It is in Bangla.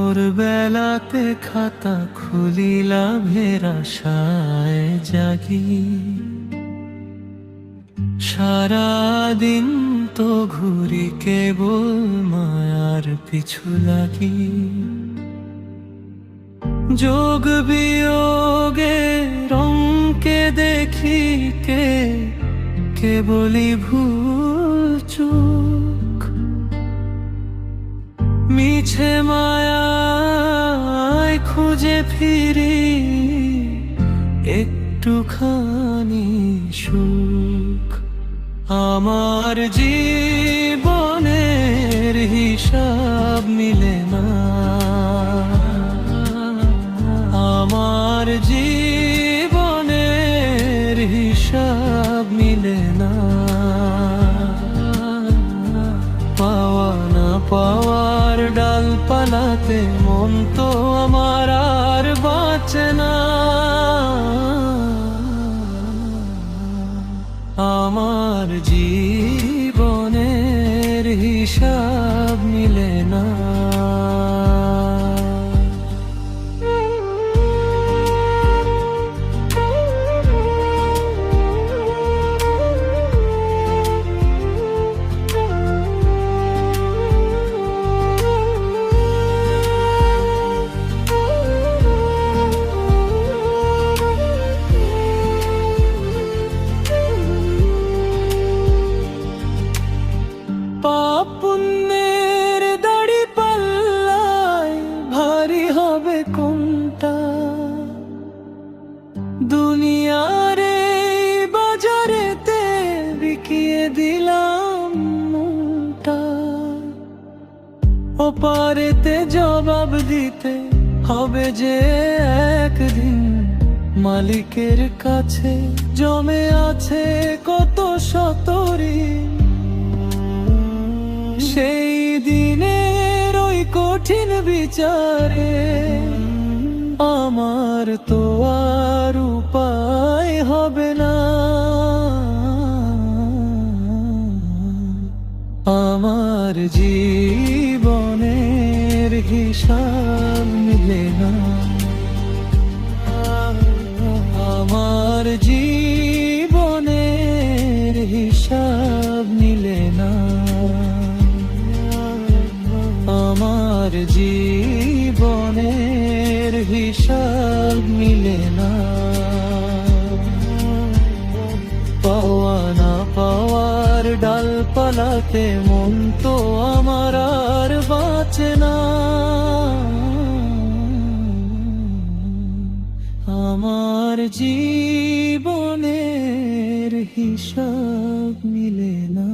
ভোরবেলাতে খাতা খুলি লাভের আশায় জাগি, সারাদিন তো ঘুরি কেবল মায়ার পিছু লাগি। যোগ বিয়োগে রঙকে দেখি কেবলই ভুল চুক, মিছে মায়ায় খুঁজে ফিরি একটুখানি সুখ। আমার জীবনের হিসাব মিলে না, আমার জীবনের হিসাব মিলে না। পাওয়া না পাওয়ার ডালপালাতে মন তো আমার আর বাঁচে না। আমার জীবনের হিসাব মিলে না। পুণ্যের দাড়ি পাল্লায় ভারী হবে কোনটা, দুনিয়ার এই বাজারেতে বিকিয়ে দিলাম মনটা। ওপারেতে জবাব দিতে হবে যে একদিন, মালিকের কাছে জমে আছে কত শত ঋণ। সেই দিনের ওই কঠিন বিচারে আমার তো আর উপায় হবে না। আমার জীবনের হিসাব মিলে না, আমার জীবনের হিসাব মিলে না। আমার জীবনের হিসাব মিলে না। পাওয়া না পাওয়ার ডালপালাতে মন তো আমার আর বাঁচে না। আমার জীবনের হিসাব মিলে না।